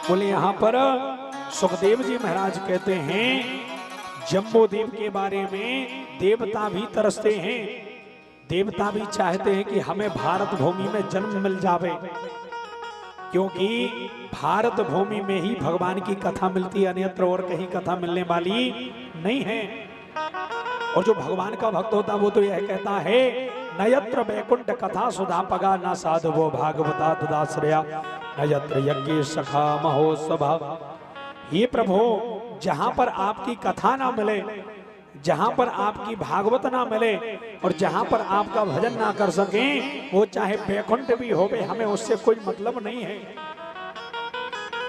बोले यहाँ पर सुखदेव जी महाराज कहते हैं जम्बूद्वीप के बारे में देवता भी तरसते हैं, देवता भी चाहते हैं कि हमें भारत भूमि में जन्म मिल जावे, क्योंकि भारत भूमि में ही भगवान की कथा मिलती है, अन्यत्र और कहीं कथा मिलने वाली नहीं है। और जो भगवान का भक्त होता वो तो यह कहता है नयत्र वैकुंठ कथा सुधा पगा न साधवो भागवता तदाश्रया नयत्र यज्ञ सखा महोत्सव। ये प्रभु जहां पर आपकी कथा ना मिले, जहां पर आपकी भागवत ना मिले और जहां पर आपका भजन ना कर सके, वो चाहे वैकुंठ भी हो गए, हमें उससे कोई मतलब नहीं है,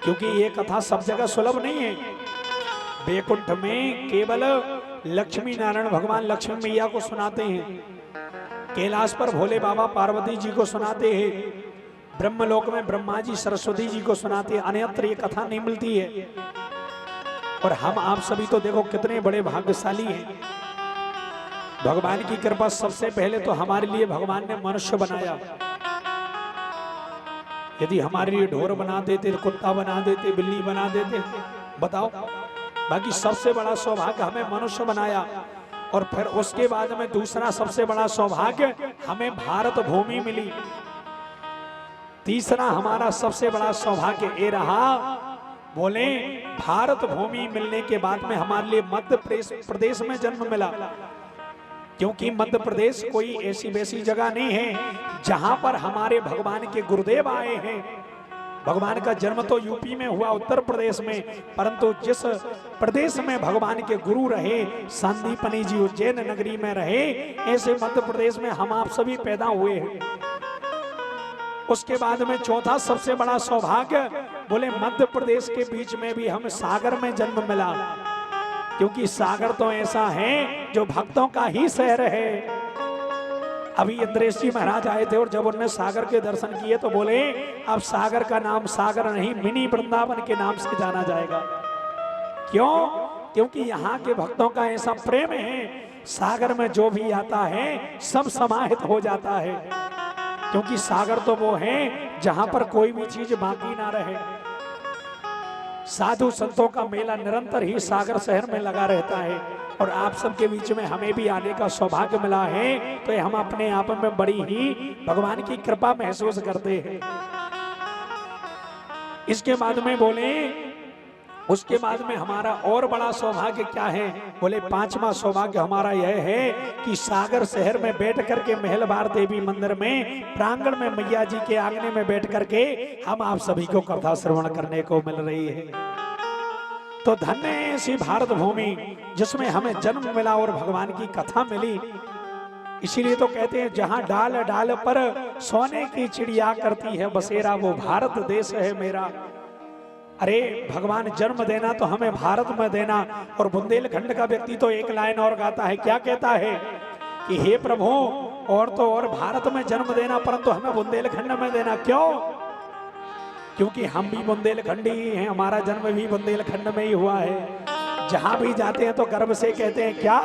क्योंकि ये कथा सब जगह सुलभ नहीं है। वैकुंठ में केवल लक्ष्मी नारायण भगवान लक्ष्मी मैया को सुनाते हैं, कैलाश पर भोले बाबा पार्वती जी को सुनाते हैं, ब्रह्मलोक में ब्रह्मा जी सरस्वती जी को सुनाते हैं, अन्यत्र ये कथा नहीं मिलती है। और हम आप सभी तो देखो कितने बड़े भाग्यशाली हैं। भगवान की कृपा सबसे पहले तो हमारे लिए भगवान ने मनुष्य बनाया। यदि हमारे लिए ढोर बना देते, कुत्ता बना देते, बिल्ली बना देते, बताओ। बाकी सबसे बड़ा सौभाग्य हमें मनुष्य बनाया। और फिर उसके बाद में दूसरा सबसे बड़ा सौभाग्य हमें भारत भूमि मिली। तीसरा हमारा सबसे बड़ा सौभाग्य ये रहा, बोले भारत भूमि मिलने के बाद में हमारे लिए मध्य प्रदेश में जन्म मिला, क्योंकि मध्य प्रदेश कोई ऐसी वैसी जगह नहीं है जहां पर हमारे भगवान के गुरुदेव आए हैं। भगवान का जन्म तो यूपी में हुआ, उत्तर प्रदेश में, परंतु जिस प्रदेश में भगवान के गुरु रहे, संदीपनी जी उज्जैन नगरी में रहे, ऐसे मध्य प्रदेश में हम आप सभी पैदा हुए हैं। उसके बाद में चौथा सबसे बड़ा सौभाग्य, बोले मध्य प्रदेश के बीच में भी हम सागर में जन्म मिला, क्योंकि सागर तो ऐसा है जो भक्तों का ही शहर है। अभी इंद्रेश जी महाराज आए थे और जब उन्होंने सागर के दर्शन किए तो बोले अब सागर का नाम सागर नहीं, मिनी वृंदावन के नाम से जाना जाएगा। क्यों? क्योंकि यहाँ के भक्तों का ऐसा प्रेम है, सागर में जो भी आता है सब समाहित हो जाता है, क्योंकि सागर तो वो है जहां पर कोई भी चीज बाकी ना रहे। साधु संतों का मेला निरंतर ही सागर शहर में लगा रहता है, और आप सबके बीच में हमें भी आने का सौभाग्य मिला है, तो हम अपने आप में बड़ी ही भगवान की कृपा महसूस करते हैं। इसके बाद में बोले, उसके बाद में हमारा और बड़ा सौभाग्य क्या है? बोले पांचवा सौभाग्य हमारा यह है कि सागर शहर में बैठ करके महलबार देवी मंदिर में प्रांगण में मैया जी के आंगने में बैठ करके हम आप सभी को कथा श्रवण करने को मिल रही है। तो धन्य ऐसी भारत भूमि जिसमें हमें जन्म मिला और भगवान की कथा मिली। इसीलिए तो कहते हैं जहां डाल डाल पर सोने की चिड़िया करती है बसेरा, वो भारत देश है मेरा। अरे भगवान जन्म देना तो हमें भारत में देना। और बुंदेलखंड का व्यक्ति तो एक लाइन और गाता है, क्या कहता है कि हे प्रभु और तो और भारत में जन्म देना, परंतु हमें बुंदेलखंड में देना। क्यों? क्योंकि हम भी बुंदेलखंडी ही हैं, हमारा जन्म भी बुंदेलखंड में ही हुआ है। जहां भी जाते हैं तो गर्व से कहते हैं क्या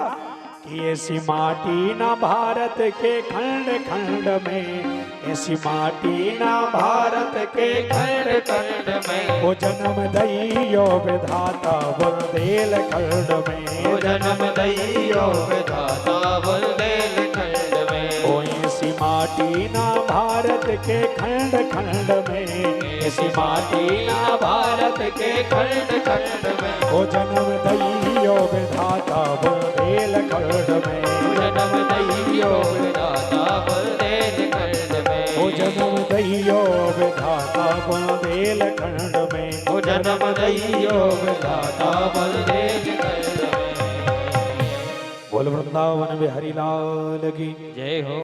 कि ऐसी माटी ना भारत के खंड खंड में, ऐसी माटी ना भारत के खंड खंड में, ओ जन्म दइयो विधाता बुंदेलखंड में, ओ जन्म दइयो विधाता बुंदेलखंड में, ओ ऐसी माटी ना भारत के खंड खंड में, ऐसी माटी ना भारत के खंड खंड में, ओ जन्म दइयो विधाता बुंदेलखंड में, जन्म दइयो विधाता बुंदेलखंड में, ओ जन्म दइयो विधाता बुंदेलखंड में, ओ जन्म दइयो विधाता बुंदेलखंड में। बोल वृंदावन बिहारी लाल की जय हो।